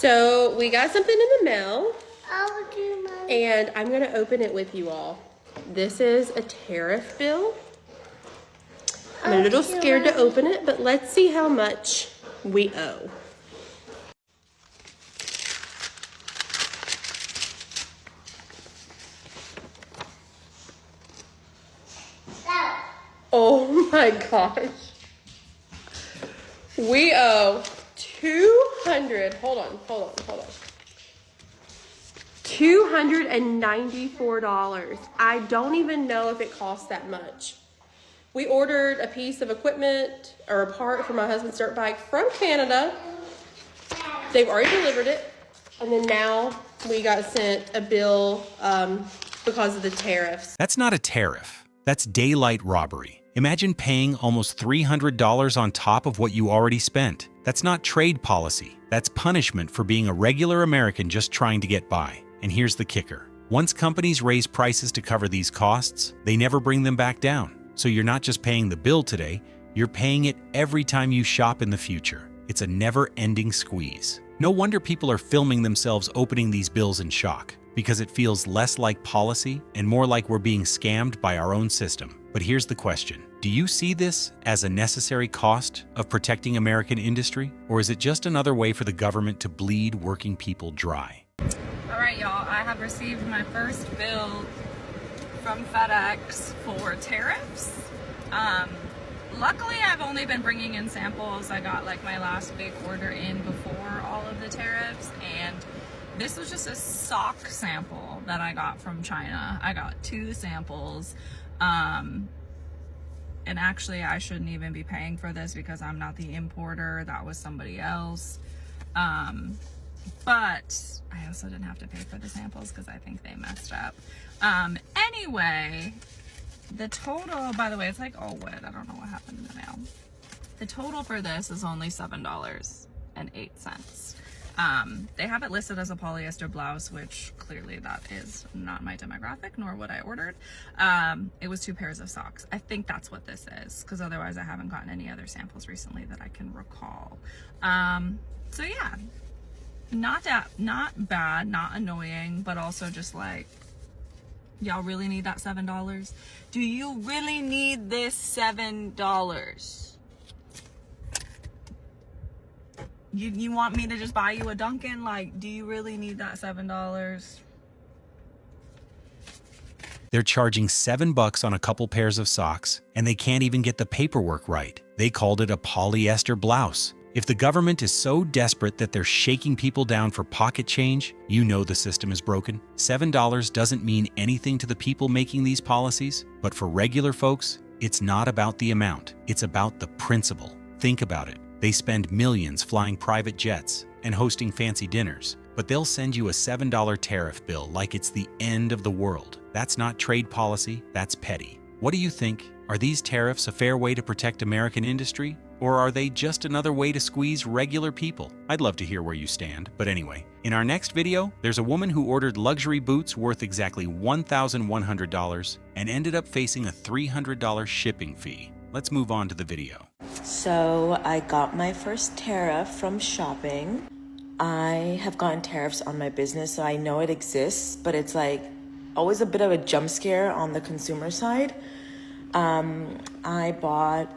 So we got something in the mail, I'll do mine. and I'm gonna open it with you all. This is a tariff bill. I'm a little scared to open it, but let's see how much we owe. Oh my gosh. We owe $294. I don't even know if it costs that much. We ordered a piece of equipment or a part for my husband's dirt bike from Canada. They've already delivered it. And then now we got sent a bill because of the tariffs. That's not a tariff. That's daylight robbery. Imagine paying almost $300 on top of what you already spent. That's not trade policy. That's punishment for being a regular American just trying to get by. And here's the kicker. Once companies raise prices to cover these costs, they never bring them back down. So you're not just paying the bill today, you're paying it every time you shop in the future. It's a never-ending squeeze. No wonder people are filming themselves opening these bills in shock, because it feels less like policy and more like we're being scammed by our own system. But here's the question. Do you see this as a necessary cost of protecting American industry? Or is it just another way for the government to bleed working people dry? All right, y'all, I have received my first bill from FedEx for tariffs. Luckily, I've only been bringing in samples. I got like my last big order in before all of the tariffs, and this was just a sock sample that I got from China. I got 2 samples. And actually I shouldn't even be paying for this because I'm not the importer. That was somebody else. But I also didn't have to pay for the samples because I think they messed up. Anyway, the total, by the way, it's like all wood. I don't know what happened in the mail. The total for this is only $7.08. They have it listed as a polyester blouse, which clearly that is not my demographic, nor what I ordered. It was 2 pairs of socks. I think that's what this is, because otherwise I haven't gotten any other samples recently that I can recall. So yeah, not bad, not annoying, but also just like, y'all really need that $7? Do you really need this $7? You want me to just buy you a Dunkin'? Like, do you really need that $7? They're charging $7 on a couple pairs of socks, and they can't even get the paperwork right. They called it a polyester blouse. If the government is so desperate that they're shaking people down for pocket change, you know the system is broken. $7 doesn't mean anything to the people making these policies, but for regular folks, it's not about the amount. It's about the principle. Think about it. They spend millions flying private jets and hosting fancy dinners, but they'll send you a $7 tariff bill like it's the end of the world. That's not trade policy, that's petty. What do you think? Are these tariffs a fair way to protect American industry? Or are they just another way to squeeze regular people? I'd love to hear where you stand, but anyway. In our next video, there's a woman who ordered luxury boots worth exactly $1,100 and ended up facing a $300 shipping fee. Let's move on to the video. So I got my first tariff from shopping. I have gotten tariffs on my business, so I know it exists, but it's like always a bit of a jump scare on the consumer side. I bought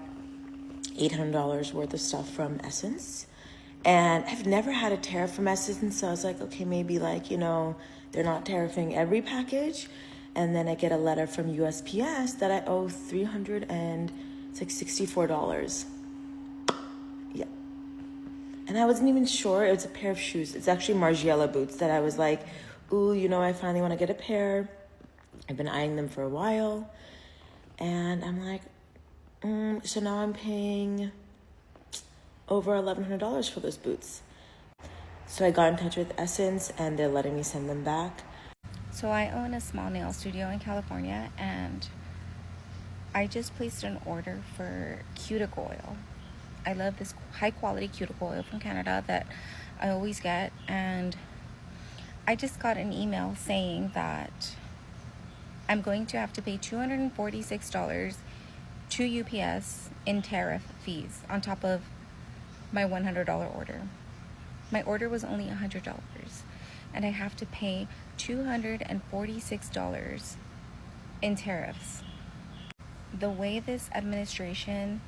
$800 worth of stuff from Essence, and I've never had a tariff from Essence, so I was like, okay, maybe like, you know, they're not tariffing every package. And then I get a letter from USPS that I owe $64. Yeah. And I wasn't even sure. It was a pair of shoes. It's actually Margiela boots that I was like, ooh, you know, I finally want to get a pair. I've been eyeing them for a while. And I'm like, so now I'm paying over $1,100 for those boots. So I got in touch with Essence and they're letting me send them back. So I own a small nail studio in California, and I just placed an order for cuticle oil. I love this high quality cuticle oil from Canada that I always get, and I just got an email saying that I'm going to have to pay $246 to UPS in tariff fees on top of my $100 order. My order was only $100, and I have to pay $246 in tariffs. The way this administration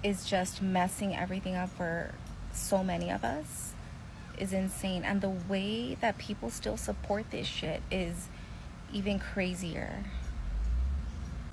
is just messing everything up for so many of us is insane. And the way that people still support this shit is even crazier.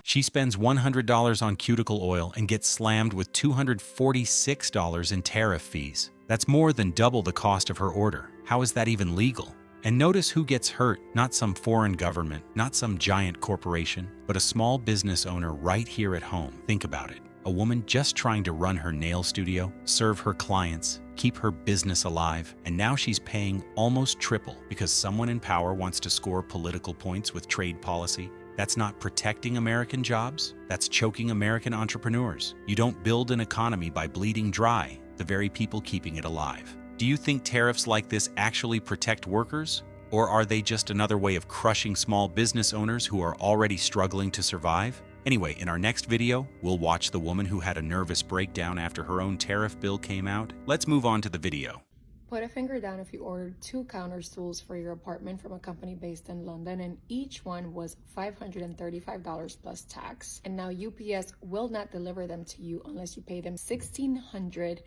She spends $100 on cuticle oil and gets slammed with $246 in tariff fees. That's more than double the cost of her order. How is that even legal? And notice who gets hurt, not some foreign government, not some giant corporation, but a small business owner right here at home. Think about it. A woman just trying to run her nail studio, serve her clients, keep her business alive, and now she's paying almost triple because someone in power wants to score political points with trade policy. That's not protecting American jobs. That's choking American entrepreneurs. You don't build an economy by bleeding dry the very people keeping it alive. Do you think tariffs like this actually protect workers? Or are they just another way of crushing small business owners who are already struggling to survive? Anyway, in our next video, we'll watch the woman who had a nervous breakdown after her own tariff bill came out. Let's move on to the video. Put a finger down if you ordered 2 counter stools for your apartment from a company based in London, and each one was $535 plus tax. And now UPS will not deliver them to you unless you pay them $1,600,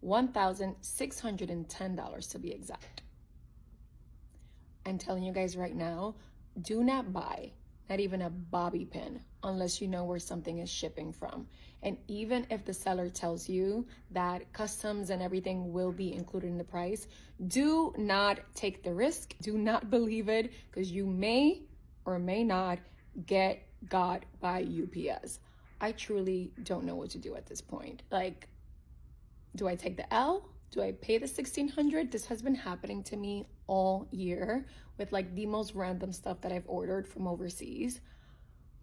$1,610 to be exact. I'm telling you guys right now, do not buy not even a bobby pin unless you know where something is shipping from. And even if the seller tells you that customs and everything will be included in the price, do not take the risk. Do not believe it, because you may or may not get got by UPS. I truly don't know what to do at this point. Like, do I take the L? Do I pay the $1,600? This has been happening to me all year with like the most random stuff that I've ordered from overseas.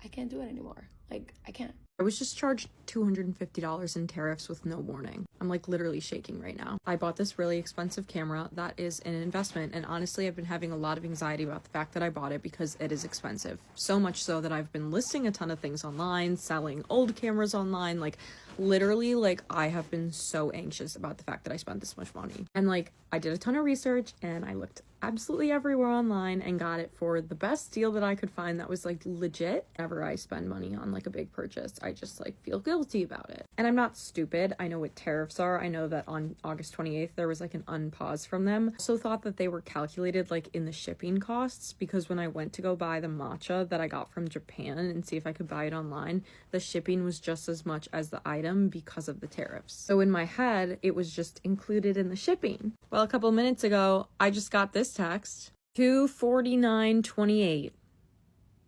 I can't do it anymore. Like, I can't. I was just charged $250 in tariffs with no warning. I'm like literally shaking right now. I bought this really expensive camera that is an investment, and honestly I've been having a lot of anxiety about the fact that I bought it because it is expensive. So much so that I've been listing a ton of things online, selling old cameras online, like literally, like I have been so anxious about the fact that I spent this much money. And like I did a ton of research and I looked absolutely everywhere online and got it for the best deal that I could find that was like legit. Whenever I spend money on like a big purchase, I just like feel guilty about it. And I'm not stupid. I know what tariffs are. I know that on August 28th there was like an unpause from them. I also thought that they were calculated like in the shipping costs, because when I went to go buy the matcha that I got from Japan and see if I could buy it online, the shipping was just as much as the item because of the tariffs. So in my head it was just included in the shipping. Well, a couple minutes ago I just got this text, $249.28.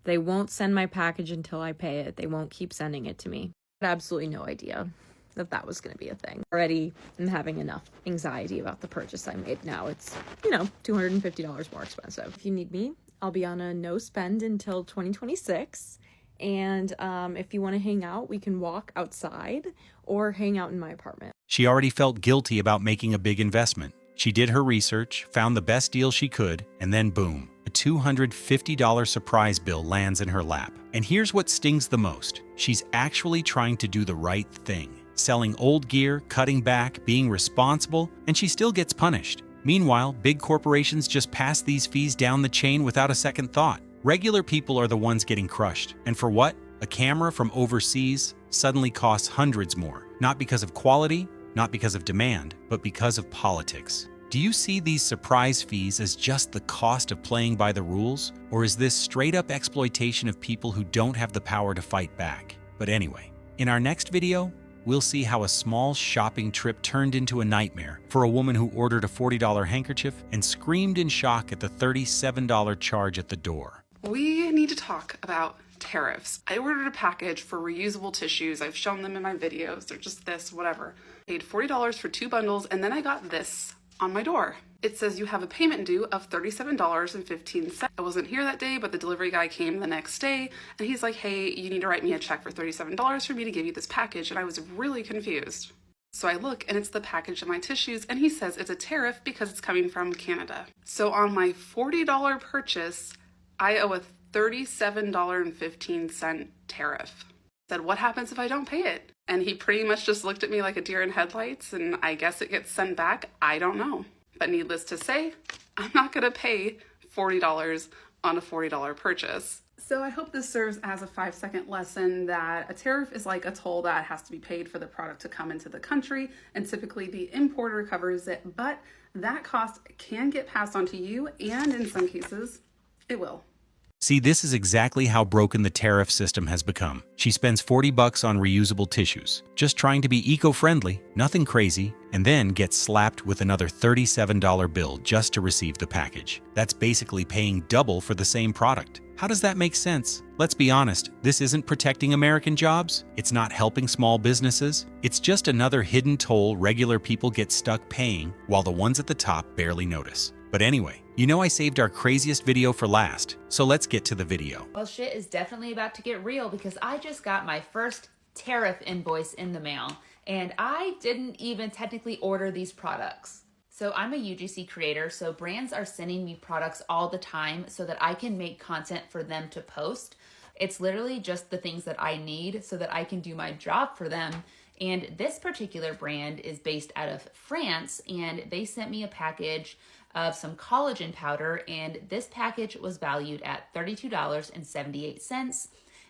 They won't send my package until I pay it. They won't keep sending it to me. I had absolutely no idea that that was going to be a thing. Already I'm having enough anxiety about the purchase I made. Now it's, you know, $250 more expensive. If you need me, I'll be on a no spend until 2026. And if you want to hang out, we can walk outside or hang out in my apartment. She already felt guilty about making a big investment. She did her research, found the best deal she could, and then boom, a $250 surprise bill lands in her lap. And here's what stings the most. She's actually trying to do the right thing, selling old gear, cutting back, being responsible, and she still gets punished. Meanwhile, big corporations just pass these fees down the chain without a second thought. Regular people are the ones getting crushed. And for what? A camera from overseas suddenly costs hundreds more, not because of quality, not because of demand, but because of politics. Do you see these surprise fees as just the cost of playing by the rules? Or is this straight-up exploitation of people who don't have the power to fight back? But anyway, in our next video, we'll see how a small shopping trip turned into a nightmare for a woman who ordered a $40 handkerchief and screamed in shock at the $37 charge at the door. We need to talk about tariffs. I ordered a package for reusable tissues. I've shown them in my videos. They're just this, whatever. Paid $40 for 2 bundles, and then I got this on my door. It says you have a payment due of $37.15. I wasn't here that day, but the delivery guy came the next day, and he's like, hey, you need to write me a check for $37 for me to give you this package, and I was really confused. So I look, and it's the package of my tissues, and he says it's a tariff because it's coming from Canada. So on my $40 purchase, I owe a $37.15 tariff. Said, what happens if I don't pay it? And he pretty much just looked at me like a deer in headlights, and I guess it gets sent back. I don't know. But needless to say, I'm not gonna pay $40 on a $40 purchase. So I hope this serves as a 5-second lesson that a tariff is like a toll that has to be paid for the product to come into the country, and typically the importer covers it, but that cost can get passed on to you, and in some cases, it will. See, this is exactly how broken the tariff system has become. She spends $40 on reusable tissues, just trying to be eco-friendly, nothing crazy, and then gets slapped with another $37 bill just to receive the package. That's basically paying double for the same product. How does that make sense? Let's be honest, this isn't protecting American jobs. It's not helping small businesses. It's just another hidden toll regular people get stuck paying while the ones at the top barely notice. But anyway, you know I saved our craziest video for last, so let's get to the video. Well, shit is definitely about to get real because I just got my first tariff invoice in the mail, and I didn't even technically order these products. So I'm a UGC creator, so brands are sending me products all the time so that I can make content for them to post. It's literally just the things that I need so that I can do my job for them. And this particular brand is based out of France, and they sent me a package of some collagen powder, and this package was valued at $32.78.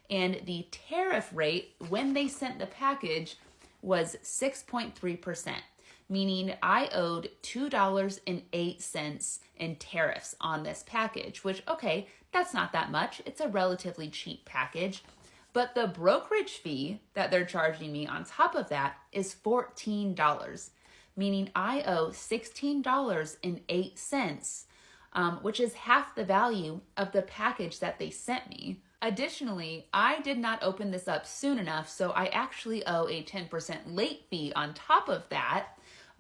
And the tariff rate when they sent the package was 6.3%, meaning I owed $2.08 in tariffs on this package, which, okay, that's not that much. It's a relatively cheap package. But the brokerage fee that they're charging me on top of that is $14, meaning I owe $16.08, which is half the value of the package that they sent me. Additionally, I did not open this up soon enough, so I actually owe a 10% late fee on top of that,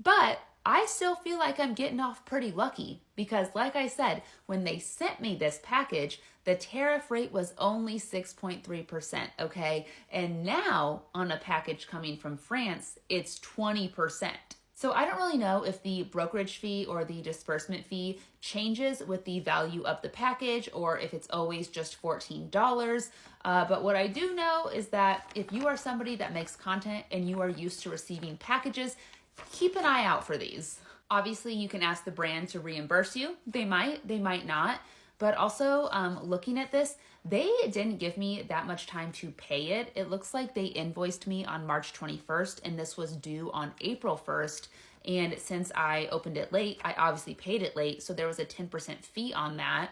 but I still feel like I'm getting off pretty lucky because, like I said, when they sent me this package, the tariff rate was only 6.3%, okay? And now, on a package coming from France, it's 20%. So I don't really know if the brokerage fee or the disbursement fee changes with the value of the package or if it's always just $14. But what I do know is that if you are somebody that makes content and you are used to receiving packages, keep an eye out for these. Obviously, you can ask the brand to reimburse you. They might not. But also, looking at this, they didn't give me that much time to pay it. It looks like they invoiced me on March 21st, and this was due on April 1st. And since I opened it late, I obviously paid it late, so there was a 10% fee on that.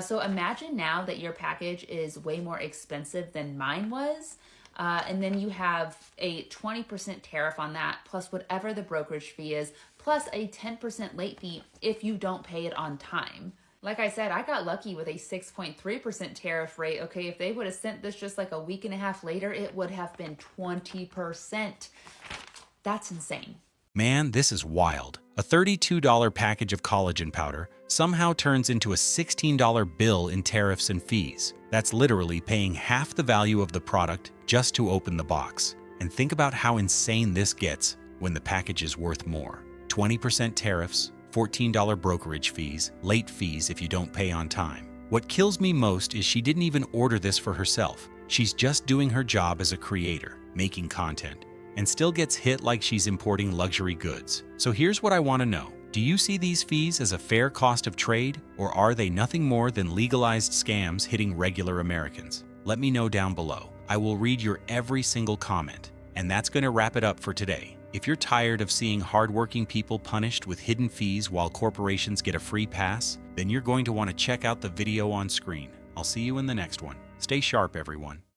So imagine now that your package is way more expensive than mine was. And then you have a 20% tariff on that, plus whatever the brokerage fee is, plus a 10% late fee if you don't pay it on time. Like I said, I got lucky with a 6.3% tariff rate. Okay, if they would have sent this just like a week and a half later, it would have been 20%. That's insane. Man, this is wild. A $32 package of collagen powder somehow turns into a $16 bill in tariffs and fees. That's literally paying half the value of the product just to open the box. And think about how insane this gets when the package is worth more. 20% tariffs, $14 brokerage fees, late fees if you don't pay on time. What kills me most is she didn't even order this for herself. She's just doing her job as a creator, making content, and still gets hit like she's importing luxury goods. So here's what I want to know. Do you see these fees as a fair cost of trade, or are they nothing more than legalized scams hitting regular Americans? Let me know down below. I will read your every single comment. And that's going to wrap it up for today. If you're tired of seeing hardworking people punished with hidden fees while corporations get a free pass, then you're going to want to check out the video on screen. I'll see you in the next one. Stay sharp, everyone.